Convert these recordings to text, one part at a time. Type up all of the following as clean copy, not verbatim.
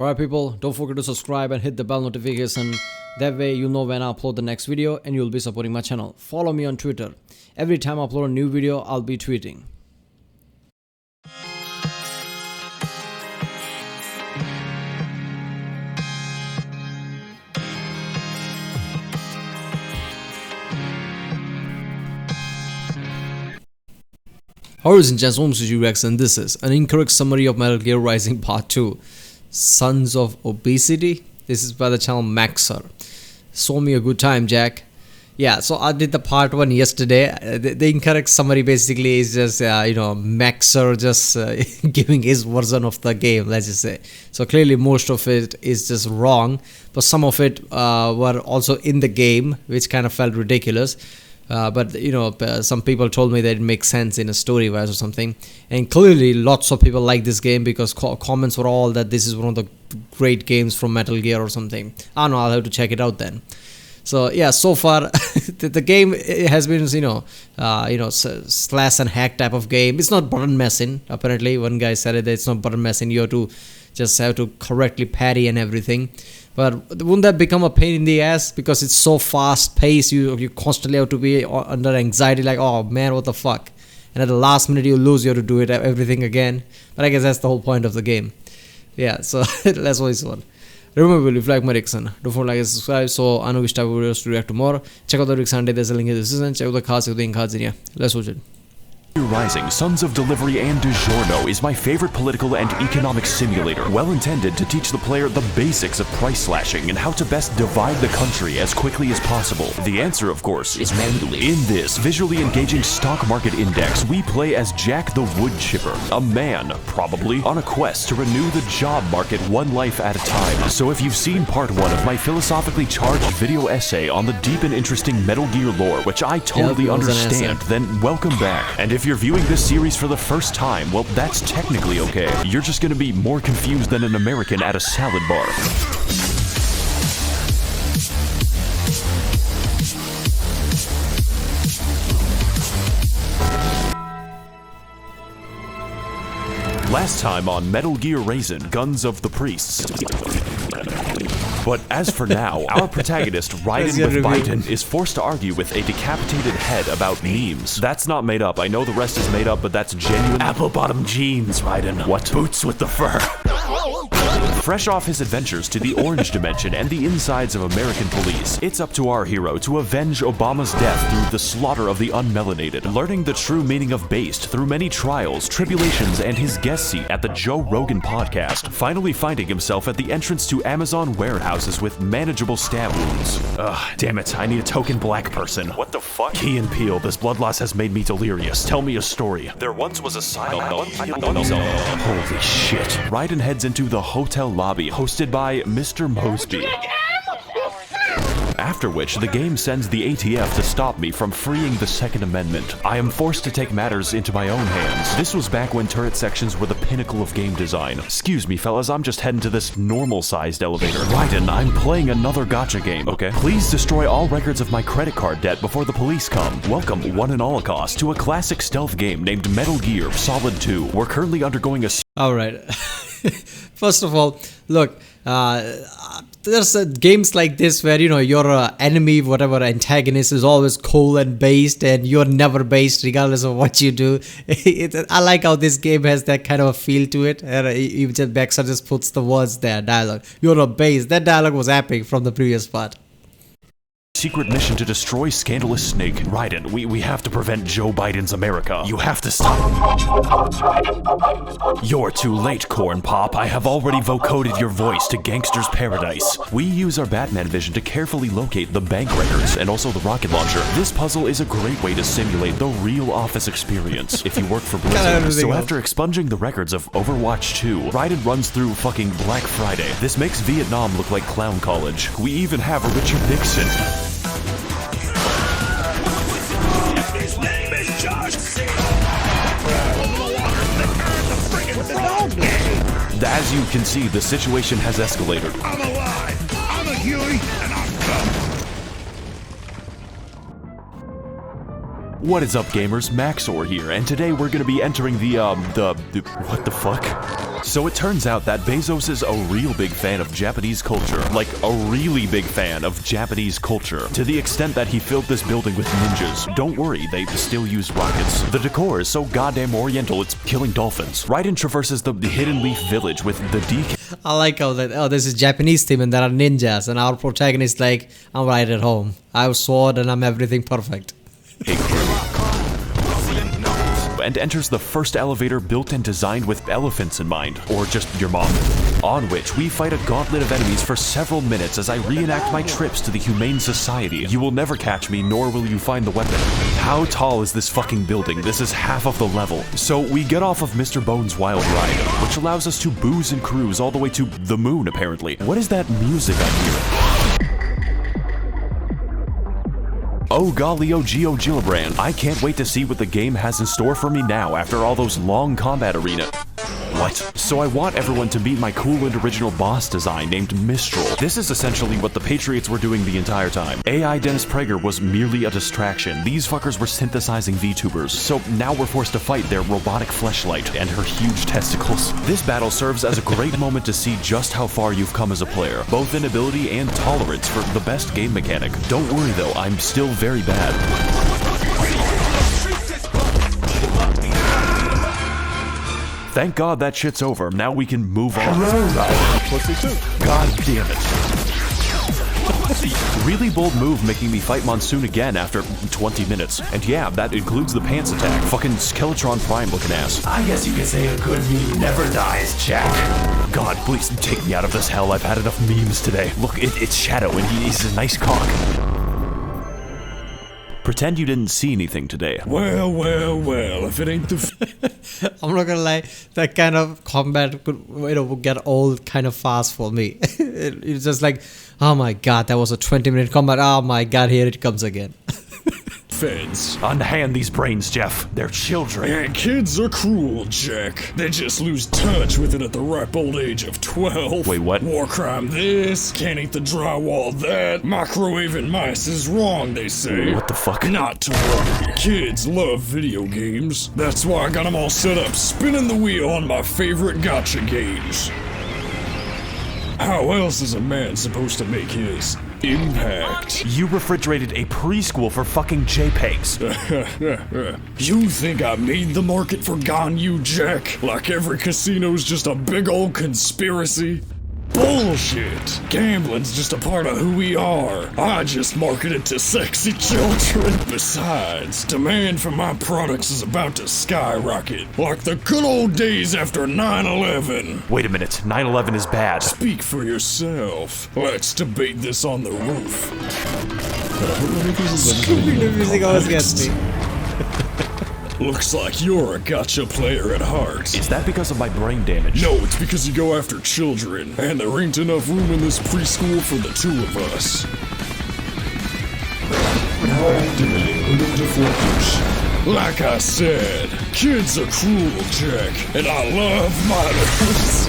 Alright people, don't forget to subscribe and hit the bell notification. That way you'll know when I upload the next video and you'll be supporting my channel. Follow me on Twitter. Every time I upload a new video, I'll be tweeting. Ladies and gentlemen, this is UX and this is an incorrect summary of Metal Gear Rising Part 2. Sons of Obesity. This is by the channel Maxer. Show me a good time, Jack. Yeah, so I did the part 1 yesterday. The incorrect summary basically is just, Maxer just giving his version of the game, let's just say. So clearly most of it is just wrong, but some of it were also in the game, which kind of felt ridiculous. But some people told me that it makes sense in a story wise or something, and clearly lots of people like this game because comments were all that this is one of the great games from Metal Gear or something. I don't know, I'll have to check it out then. So yeah, so far the game has been slash and hack type of game. It's not button mashing. Apparently one guy said it, it's not button mashing. You have to just have to correctly parry and everything. But wouldn't that become a pain in the ass because it's so fast paced? You constantly have to be under anxiety, like, oh man, what the fuck? And at the last minute you lose, you have to do it everything again. But I guess that's the whole point of the game. Yeah, so that's what it's on. Remember, if you like my reaction, don't forget to like and subscribe so I know which type of videos to react to more. Check out the Rick Sunday, there's a link in the description. Check out the cards, let's watch it. Rising, Sons of Delivery and DiGiorno is my favorite political and economic simulator, well intended to teach the player the basics of price slashing and how to best divide the country as quickly as possible. The answer, of course, is manually. In this visually engaging stock market index, we play as Jack the Wood Chipper, a man, probably, on a quest to renew the job market one life at a time. So if you've seen part 1 of my philosophically charged video essay on the deep and interesting Metal Gear lore, which I totally understand, then welcome back. And if you're viewing this series for the first time, well, that's technically okay. You're just gonna be more confused than an American at a salad bar. Last time on Metal Gear Rising, Guns of the Priests. But as for now, our protagonist, Raiden with Biden, is forced to argue with a decapitated head about memes. That's not made up. I know the rest is made up, but that's genuine. Apple-bottom jeans, Raiden. What? Boots with the fur. Fresh off his adventures to the Orange Dimension and the insides of American police, it's up to our hero to avenge Obama's death through the slaughter of the unmelanated, learning the true meaning of based through many trials, tribulations, and his guest seat at the Joe Rogan podcast, finally finding himself at the entrance to Amazon warehouses with manageable stab wounds. Ugh, damn it, I need a token black person. What the fuck? Key and Peele, this blood loss has made me delirious. Tell me a story. There once was a silent... Holy shit. Raiden heads into the hotel lobby, hosted by Mr. Mosby. After which, the game sends the ATF to stop me from freeing the Second Amendment. I am forced to take matters into my own hands. This was back when turret sections were the pinnacle of game design. Excuse me, fellas, I'm just heading to this normal-sized elevator. Raiden, I'm playing another gacha game, okay? Please destroy all records of my credit card debt before the police come. Welcome, one and all cost, to a classic stealth game named Metal Gear Solid 2. We're currently undergoing a... Alright. First of all, look, there's games like this where, your enemy, whatever antagonist is always cool and based and you're never based regardless of what you do. I like how this game has that kind of a feel to it. Even just Baxter just puts the words there, dialogue. You're not based. That dialogue was epic from the previous part. Secret mission to destroy Scandalous Snake. Raiden, we have to prevent Joe Biden's America. You have to stop. You're too late, Corn Pop. I have already vocoded your voice to Gangster's Paradise. We use our Batman vision to carefully locate the bank records and also the rocket launcher. This puzzle is a great way to simulate the real office experience if you work for Blizzard. So after expunging the records of Overwatch 2, Raiden runs through fucking Black Friday. This makes Vietnam look like clown college. We even have a Richard Nixon. As you can see, the situation has escalated. I'm alive! I'm a Huey, and I'm coming! What is up, gamers? Maxor here, and today we're gonna be entering the what the fuck? So it turns out that Bezos is a real big fan of Japanese culture. Like, a really big fan of Japanese culture. To the extent that he filled this building with ninjas. Don't worry, they still use rockets. The decor is so goddamn oriental, it's killing dolphins. Raiden traverses the Hidden Leaf Village with the DK. I like how that, oh, this is Japanese theme and there are ninjas, and our protagonist like, I'm right at home. I have a sword and I'm everything perfect. And enters the first elevator built and designed with elephants in mind, or just your mom. On which we fight a gauntlet of enemies for several minutes as I reenact my trips to the Humane Society. You will never catch me, nor will you find the weapon. How tall is this fucking building? This is half of the level. So we get off of Mr. Bones' wild ride, which allows us to booze and cruise all the way to the moon, apparently. What is that music I'm hearing? Oh golly, oh Geo Gillibrand, I can't wait to see what the game has in store for me now after all those long combat arena. What? So I want everyone to meet my cool and original boss design named Mistral. This is essentially what the Patriots were doing the entire time. AI Dennis Prager was merely a distraction. These fuckers were synthesizing VTubers, so now we're forced to fight their robotic fleshlight and her huge testicles. This battle serves as a great moment to see just how far you've come as a player, both in ability and tolerance for the best game mechanic. Don't worry though, I'm still very bad. Thank God that shit's over. Now we can move on. God damn it. Really bold move making me fight Monsoon again after 20 minutes. And yeah, that includes the pants attack. Fucking Skeletron Prime looking ass. I guess you could say a good meme never dies, Jack. God, please take me out of this hell. I've had enough memes today. Look, it's Shadow and he's a nice cock. Pretend you didn't see anything today. Well, if it ain't the... I'm not gonna lie, that kind of combat could, get old kind of fast for me. It's just like, oh my god, that was a 20-minute combat. Oh my god, here it comes again. Feds. Unhand these brains, Jeff. They're children. And kids are cruel, Jack. They just lose touch with it at the ripe old age of 12. Wait, what? War crime this, can't eat the drywall that. Microwaving mice is wrong, they say. What the fuck? Not to worry. Kids love video games. That's why I got them all set up, spinning the wheel on my favorite gacha games. How else is a man supposed to make his impact? You refrigerated a preschool for fucking JPEGs. You think I made the market for Ganyu, Jack? Like every casino's just a big old conspiracy? Bullshit! Gambling's just a part of who we are. I just market it to sexy children. Besides, demand for my products is about to skyrocket. Like the good old days after 9/11. Wait a minute, 9/11 is bad. Speak for yourself. Let's debate this on the roof. The music always gets me. Looks like you're a gacha player at heart. Is that because of my brain damage? No, it's because you go after children, and there ain't enough room in this preschool for the two of us. Like I said, kids are cruel, Jack, and I love minors.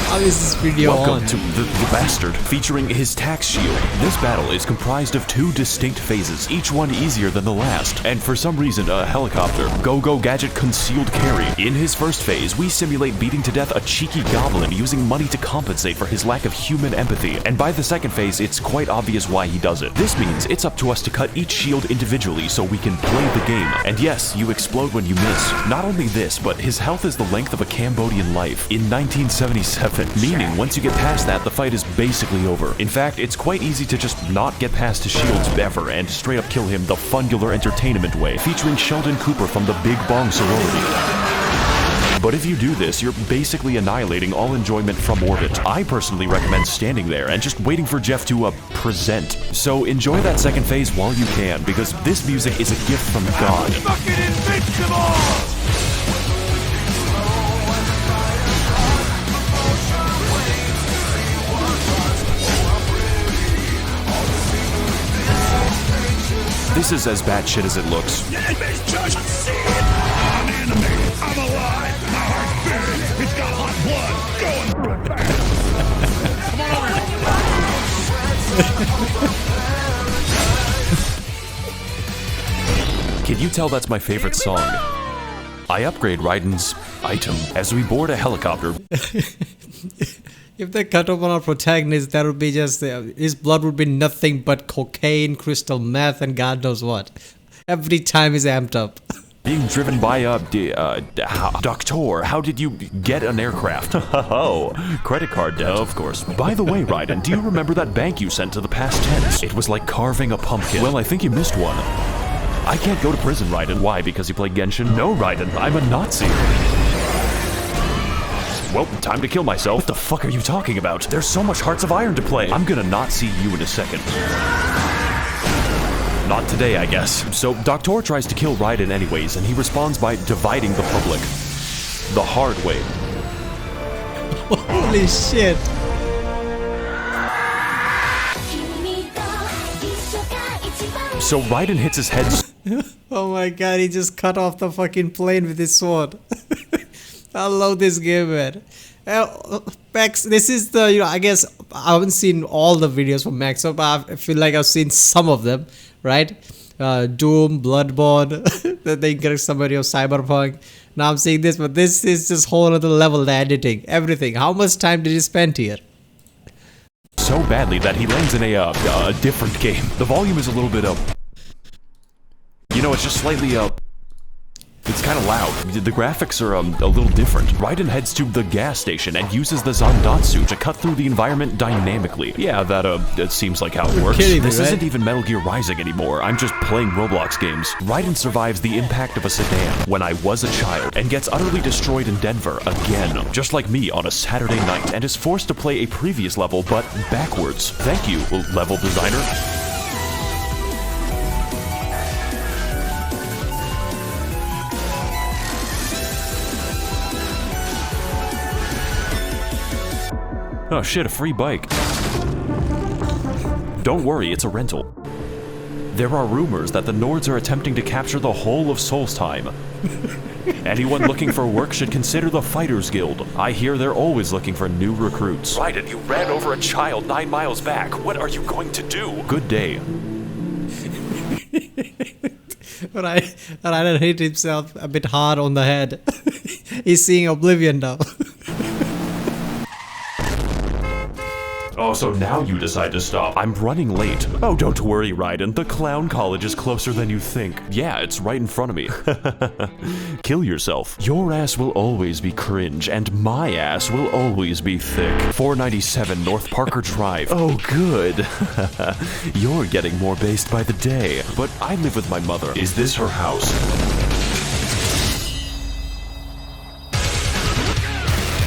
How is this video Welcome on? to the Bastard, featuring his tax shield. This battle is comprised of two distinct phases, each one easier than the last, and for some reason a helicopter, Go-Go Gadget concealed carry. In his first phase, we simulate beating to death a cheeky goblin using money to compensate for his lack of human empathy, and by the second phase, it's quite obvious why he does it. This means it's up to us to cut each shield individually so we can play the game. And yes, you explode when you miss. Not only this, but his health is the length of a Cambodian life. In 1977, meaning once you get past that, the fight is basically over. In fact, it's quite easy to just not get past his shields ever and straight up kill him the fungular entertainment way, featuring Sheldon Cooper from the Big Bong sorority. But if you do this, you're basically annihilating all enjoyment from orbit. I personally recommend standing there and just waiting for Jeff to, present. So enjoy that second phase while you can, because this music is a gift from God. Fucking invincible! This is as bad shit as it looks. Enemies just see it! I'm animated, I'm alive, my heart's beating, it's got hot blood, going Can you tell that's my favorite song? I upgrade Raiden's Item. As we board a helicopter. If they cut open our protagonist, that would be just his blood would be nothing but cocaine, crystal meth, and God knows what. Every time he's amped up. Being driven by Doctor, how did you get an aircraft? Oh, credit card debt. Of course. By the way, Raiden, do you remember that bank you sent to the past tense? It was like carving a pumpkin. Well, I think you missed one. I can't go to prison, Raiden. Why? Because you play Genshin? No, Raiden, I'm a Nazi. Well, time to kill myself. What the fuck are you talking about? There's so much Hearts of Iron to play. I'm gonna not see you in a second. Not today, I guess. So, Doctor tries to kill Raiden anyways, and he responds by dividing the public. The hard way. Holy shit. So Raiden hits his head. Oh my god, he just cut off the fucking plane with his sword. I love this game, man. Max, this is the, I guess I haven't seen all the videos from Max, but I feel like I've seen some of them, right? Doom, Bloodborne, that they encourage somebody of Cyberpunk. Now I'm seeing this, but this is just whole other level, the editing, everything. How much time did you spend here? So badly that he lands in a different game. The volume is a little bit up. It's just slightly up. It's kind of loud. The graphics are a little different. Raiden heads to the gas station and uses the Zandatsu to cut through the environment dynamically. Yeah, that seems like how it works. This isn't even Metal Gear Rising anymore. I'm just playing Roblox games. Raiden survives the impact of a sedan when I was a child and gets utterly destroyed in Denver again, just like me on a Saturday night, and is forced to play a previous level but backwards. Thank you, level designer. Oh shit, a free bike. Don't worry, it's a rental. There are rumors that the Nords are attempting to capture the whole of Solstheim. Anyone looking for work should consider the Fighters Guild. I hear they're always looking for new recruits. Raiden, you ran over a child 9 miles back. What are you going to do? Good day. Raiden hit himself a bit hard on the head. He's seeing Oblivion now. Oh, so now you decide to stop. I'm running late. Oh, don't worry, Raiden. The clown college is closer than you think. Yeah, it's right in front of me. Kill yourself. Your ass will always be cringe, and my ass will always be thick. 497 North Parker Drive. Oh, good. You're getting more based by the day. But I live with my mother. Is this her house?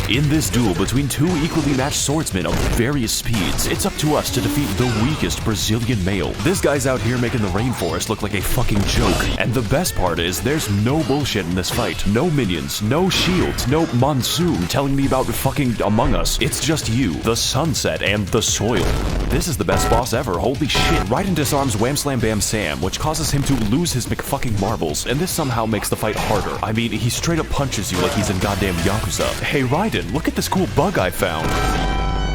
In this duel between two equally matched swordsmen of various speeds, it's up to us to defeat the weakest Brazilian male. This guy's out here making the rainforest look like a fucking joke. And the best part is, there's no bullshit in this fight. No minions, no shields, no monsoon telling me about fucking Among Us. It's just you, the sunset, and the soil. This is the best boss ever, holy shit. Raiden disarms Wham Slam Bam Sam, which causes him to lose his McFucking marbles, and this somehow makes the fight harder. I mean, he straight up punches you like he's in goddamn Yakuza. Hey Raiden, look at this cool bug I found.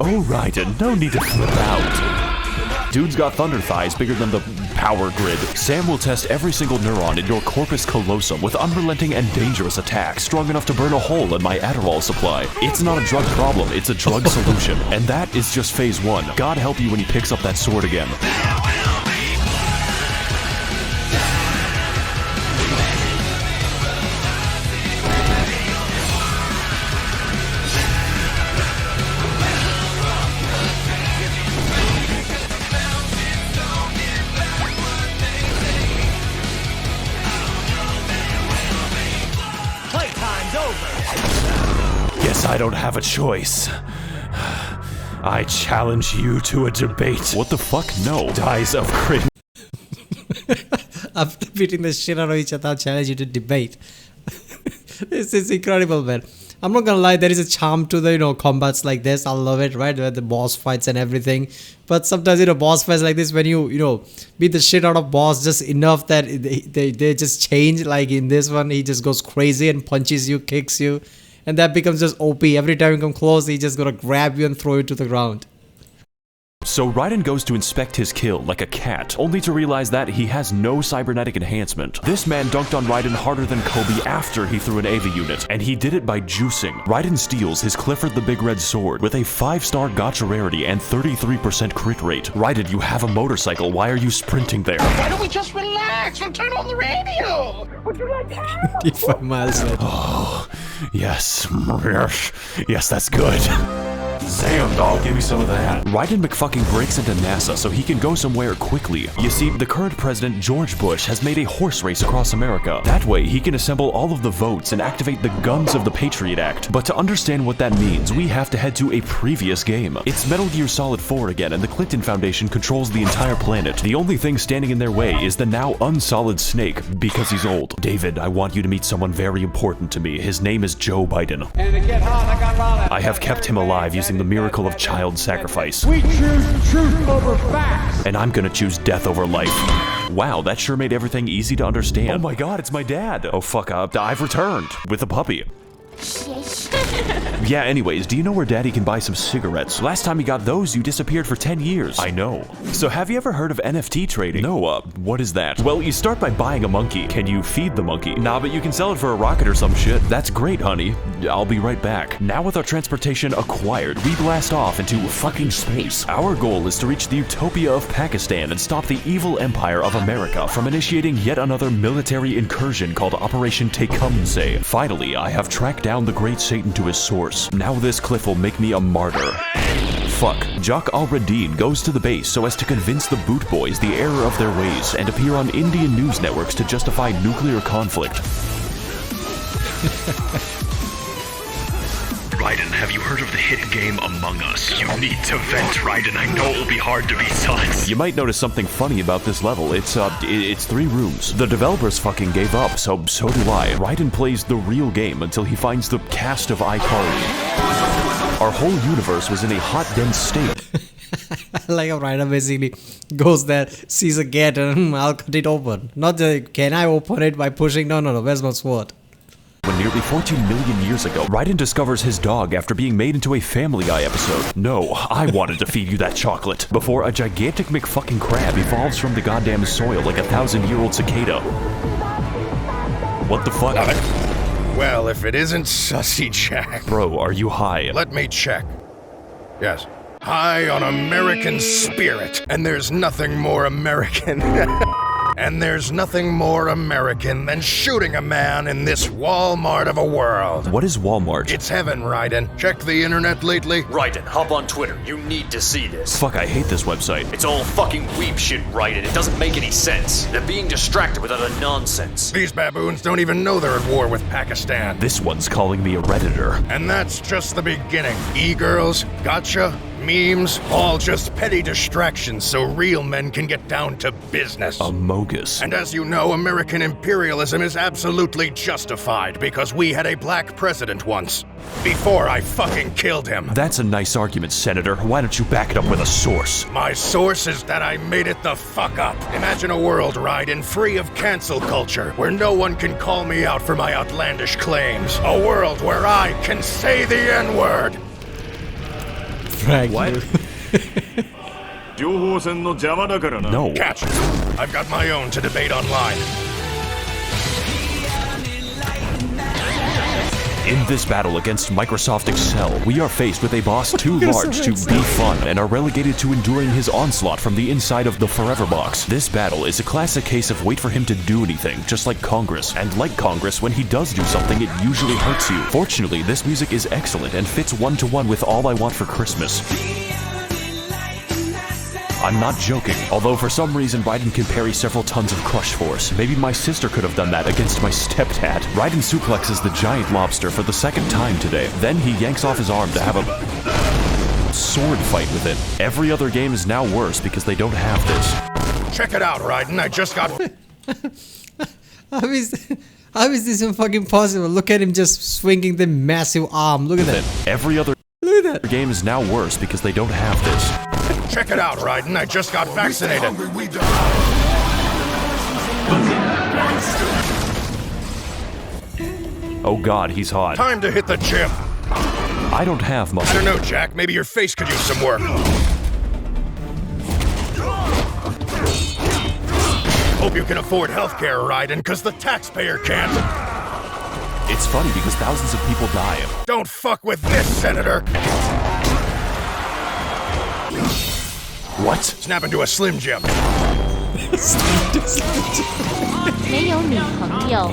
Oh, Raiden, no need to flip out. Dude's got thunder thighs bigger than the power grid. Sam will test every single neuron in your corpus callosum with unrelenting and dangerous attacks, strong enough to burn a hole in my Adderall supply. It's not a drug problem, it's a drug solution. And that is just phase 1. God help you when he picks up that sword again. Guess I don't have a choice. I challenge you to a debate. What the fuck? No. Dies of cringe. After beating the shit out of each other, I'll challenge you to debate. This is incredible, man. I'm not gonna lie, there is a charm to the, combats like this. I love it, right? Where the boss fights and everything. But sometimes, boss fights like this, when you beat the shit out of boss just enough that they just change. Like in this one, he just goes crazy and punches you, kicks you. And that becomes just OP. Every time you come close, he's just gonna grab you and throw you to the ground. So Raiden goes to inspect his kill like a cat, only to realize that he has no cybernetic enhancement. This man dunked on Raiden harder than Kobe after he threw an AVA unit, and he did it by juicing. Raiden steals his Clifford the Big Red sword with a 5-star gacha rarity and 33% crit rate. Raiden, you have a motorcycle, why are you sprinting there? Why don't we just relax and turn on the radio? Would you like that? 25 miles later. Oh, yes. Yes, that's good. Damn, dog, give me some of that. Raiden McFucking breaks into NASA so he can go somewhere quickly. You see, the current president, George Bush, has made a horse race across America. That way, he can assemble all of the votes and activate the guns of the Patriot Act. But to understand what that means, we have to head to a previous game. It's Metal Gear Solid 4 again, and the Clinton Foundation controls the entire planet. The only thing standing in their way is the now unsolid Snake, because he's old. David, I want you to meet someone very important to me. His name is Joe Biden. I have kept him alive using the miracle of child sacrifice. We choose truth over facts. And I'm gonna choose death over life. Wow, that sure made everything easy to understand. Oh my god, it's my dad. Oh fuck, I've returned with a puppy. Yeah, anyways, do you know where Daddy can buy some cigarettes? Last time you got those, you disappeared for 10 years. I know. So have you ever heard of NFT trading? No, what is that? Well, you start by buying a monkey. Can you feed the monkey? Nah, but you can sell it for a rocket or some shit. That's great, honey. I'll be right back. Now with our transportation acquired, we blast off into fucking space. Our goal is to reach the utopia of Pakistan and stop the evil empire of America from initiating yet another military incursion called Operation Tecumseh. Finally, I have tracked down the Great Satan to his source. Now this cliff will make me a martyr. Fuck. Jock Al-Radin goes to the base so as to convince the Boot Boys the error of their ways and appear on Indian news networks to justify nuclear conflict. Raiden, have you heard of the hit game Among Us? You need to vent, Raiden. I know it will be hard to be sus. You might notice something funny about this level. It's 3 rooms. The developers fucking gave up, so do I. Raiden plays the real game until he finds the cast of iCarly. Our whole universe was in a hot, dense state. Like a Raiden basically goes there, sees a gate, and I'll cut it open. Not the, can I open it by pushing? No, where's my sword? When nearly 14 million years ago, Raiden discovers his dog after being made into a Family Guy episode. No, I wanted to feed you that chocolate. Before a gigantic McFucking crab evolves from the goddamn soil like a 1,000-year-old cicada. What the fuck? Well, if it isn't Sussy Jack. Bro, are you high? Let me check. Yes. High on American spirit. And there's nothing more American. And there's nothing more American than shooting a man in this Walmart of a world. What is Walmart? It's heaven, Raiden. Checked the internet lately? Raiden, hop on Twitter. You need to see this. Fuck, I hate this website. It's all fucking weeb shit, Raiden. It doesn't make any sense. They're being distracted with other nonsense. These baboons don't even know they're at war with Pakistan. This one's calling me a Redditor. And that's just the beginning. E-girls, gotcha, memes, all just petty distractions so real men can get down to business. Amogus. And as you know, American imperialism is absolutely justified because we had a black president once. Before I fucking killed him. That's a nice argument, Senator. Why don't you back it up with a source? My source is that I made it the fuck up. Imagine a world, Raiden, free of cancel culture, where no one can call me out for my outlandish claims. A world where I can say the N-word. What? No. Catch it. I've got my own to debate online. In this battle against Microsoft Excel, we are faced with a boss too large to be fun and are relegated to enduring his onslaught from the inside of the Forever Box. This battle is a classic case of wait for him to do anything, just like Congress. And like Congress, when he does do something, it usually hurts you. Fortunately, this music is excellent and fits one-to-one with All I Want for Christmas. I'm not joking, although for some reason Raiden can parry several tons of crush force. Maybe my sister could have done that against my stepdad. Raiden suplexes the giant lobster for the second time today. Then he yanks off his arm to have a sword fight with it. Every other game is now worse because they don't have this. Check it out, Raiden. I just got... How is this even fucking possible? Look at him just swinging the massive arm. Look at that. Every other game is now worse because they don't have this. Check it out, Raiden. I just got vaccinated. Oh god, he's hot. Time to hit the gym. I don't have muscle. I don't know, Jack. Maybe your face could use some work. Hope you can afford healthcare, Raiden, because the taxpayer can't. It's funny because thousands of people die. Don't fuck with this, Senator. What? Snap into a Slim Jim. 没有女朋友。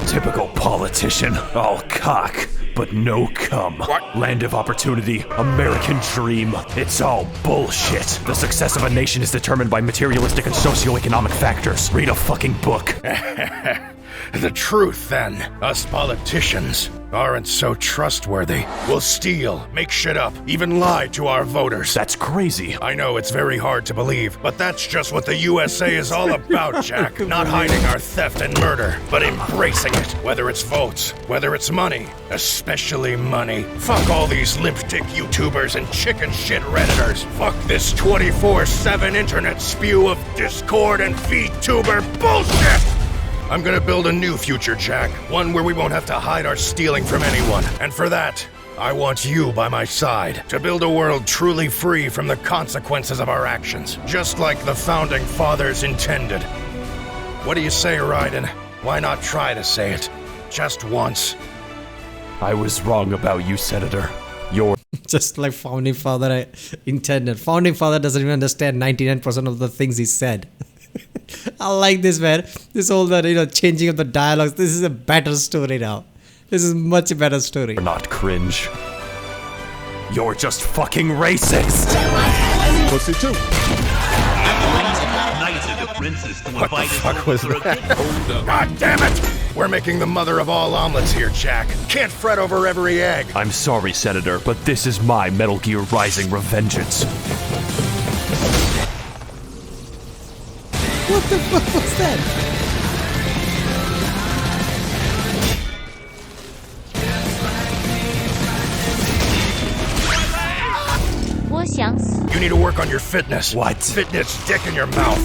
Typical politician. All cock, but no cum. What? Land of opportunity, American dream. It's all bullshit. The success of a nation is determined by materialistic and socioeconomic factors. Read a fucking book. The truth, then. Us politicians aren't so trustworthy. We'll steal, make shit up, even lie to our voters. That's crazy. I know it's very hard to believe, but that's just what the USA is all about, Jack. Not hiding our theft and murder, but embracing it. Whether it's votes, whether it's money, especially money. Fuck all these limp dick YouTubers and chicken shit Redditors. Fuck this 24/7 internet spew of Discord and VTuber bullshit! I'm gonna build a new future, Jack. One where we won't have to hide our stealing from anyone. And for that, I want you by my side. To build a world truly free from the consequences of our actions. Just like the Founding Fathers intended. What do you say, Raiden? Why not try to say it? Just once. I was wrong about you, Senator. You're Just like Founding Father intended. Founding Father doesn't even understand 99% of the things he said. I like this, man. This whole changing of the dialogues. This is a better story now. This is much better story. not cringe. You're just fucking racist. Pussy too. What the fuck was that? God damn it! We're making the mother of all omelets here, Jack. Can't fret over every egg. I'm sorry, Senator, but this is my Metal Gear Rising revengeance. What the fuck was that? You need to work on your fitness. What? Fitness dick in your mouth.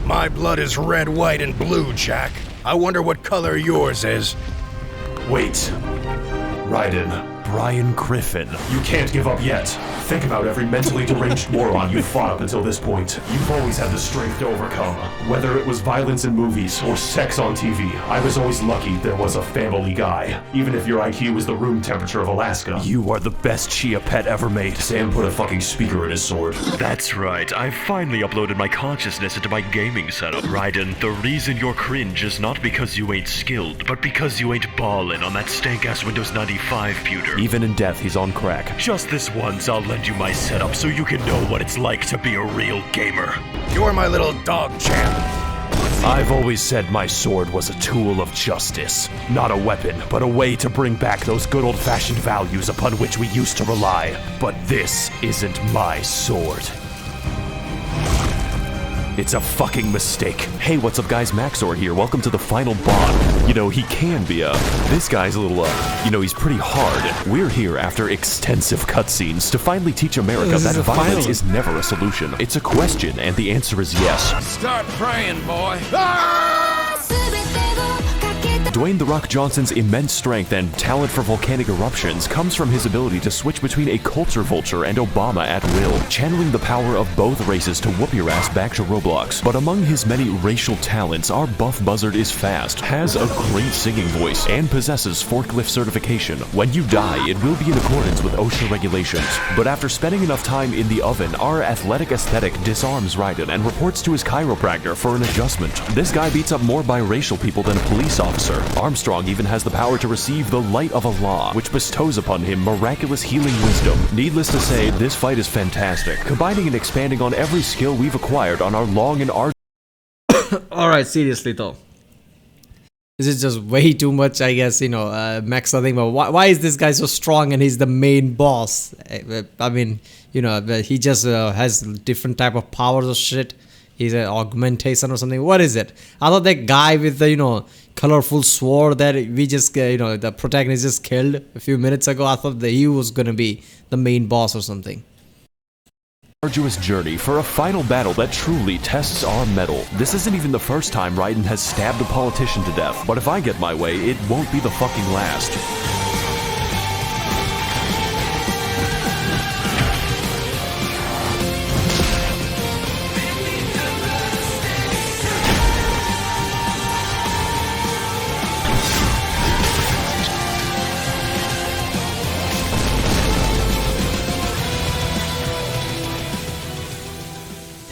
My blood is red, white, and blue, Jack. I wonder what color yours is. Wait. Raiden. Brian Griffin. You can't give up yet. Think about every mentally deranged moron you fought up until this point. You've always had the strength to overcome. Whether it was violence in movies or sex on TV, I was always lucky there was a family guy. Even if your IQ was the room temperature of Alaska. You are the best Chia pet ever made. Sam put a fucking speaker in his sword. That's right, I finally uploaded my consciousness into my gaming setup. Raiden, the reason you're cringe is not because you ain't skilled, but because you ain't ballin' on that stank-ass Windows 95 pewter. Even in death, he's on crack. Just this once, I'll lend you my setup so you can know what it's like to be a real gamer. You're my little dog champ. I've always said my sword was a tool of justice. Not a weapon, but a way to bring back those good old-fashioned values upon which we used to rely. But this isn't my sword. It's a fucking mistake. Hey, what's up guys, Maxor here. Welcome to the final boss. You know, he can be this guy's a little, he's pretty hard. We're here after extensive cutscenes to finally teach America that violence is never a solution. It's a question, and the answer is yes. Start praying, boy. Dwayne "The Rock" Johnson's immense strength and talent for volcanic eruptions comes from his ability to switch between a culture vulture and Obama at will, channeling the power of both races to whoop your ass back to Roblox. But among his many racial talents, our buff buzzard is fast, has a great singing voice, and possesses forklift certification. When you die, it will be in accordance with OSHA regulations. But after spending enough time in the oven, our athletic aesthetic disarms Raiden and reports to his chiropractor for an adjustment. This guy beats up more biracial people than a police officer. Armstrong even has the power to receive the light of Allah, which bestows upon him miraculous healing wisdom. Needless to say, this fight is fantastic, combining and expanding on every skill we've acquired on our long and arduous. Alright, seriously though. This is just way too much, I guess, Max something, but why is this guy so strong and he's the main boss? I mean, he just has different type of powers or shit. He's an augmentation or something. What is it? I thought that guy with the, colorful sword that we just, the protagonist just killed a few minutes ago, I thought that he was gonna be the main boss or something. Arduous journey for a final battle that truly tests our mettle. This isn't even the first time Raiden has stabbed a politician to death, but if I get my way, it won't be the fucking last.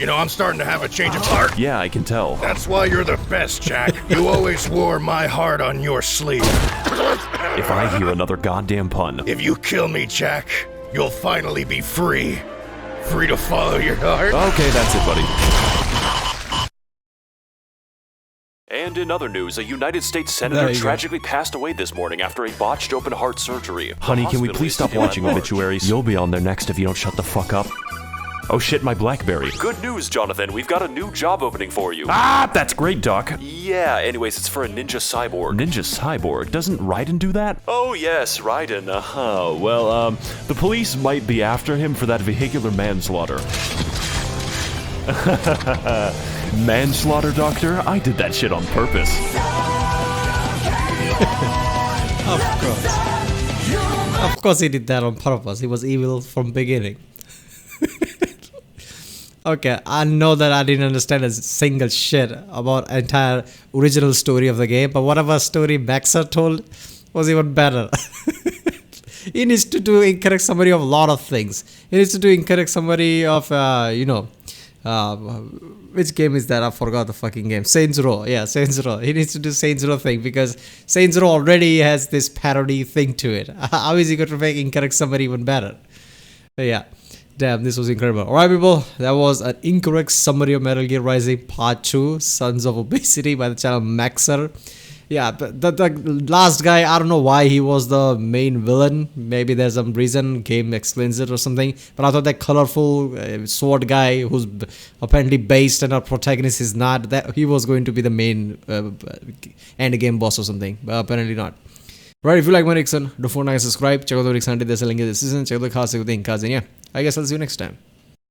You know, I'm starting to have a change of heart. Yeah, I can tell. That's why you're the best, Jack. You always wore my heart on your sleeve. If I hear another goddamn pun. If you kill me, Jack, you'll finally be free. Free to follow your heart. Okay, that's it, buddy. And in other news, a United States senator tragically passed away this morning after a botched open heart surgery. Honey, can we please stop watching obituaries? You'll be on there next if you don't shut the fuck up. Oh shit, my BlackBerry. Good news, Jonathan. We've got a new job opening for you. Ah, that's great, Doc. Yeah, anyways, it's for a ninja cyborg. Ninja cyborg? Doesn't Raiden do that? Oh yes, Raiden, Well, the police might be after him for that vehicular manslaughter. Manslaughter, Doctor? I did that shit on purpose. Of course. Of course he did that on purpose. He was evil from beginning. Okay, I know that I didn't understand a single shit about entire original story of the game, but whatever story Maxer told was even better. He needs to do incorrect summary of a lot of things. He needs to do incorrect summary of, which game is that? I forgot the fucking game. Saints Row. Yeah, Saints Row. He needs to do Saints Row thing because Saints Row already has this parody thing to it. How is he going to make incorrect summary even better? But yeah. Damn, this was incredible. Alright people, that was an incorrect summary of Metal Gear Rising Part 2, Sons of Obesity by the channel Maxer. Yeah, the last guy, I don't know why he was the main villain. Maybe there's some reason, game explains it or something. But I thought that colorful sword guy who's apparently based and our protagonist is not, that he was going to be the main end game boss or something. But apparently not. Right, if you like my Nixon, don't forget to subscribe. Check out the Nixon, there's a link in the description. Check out the cast, everything. And yeah, I guess I'll see you next time.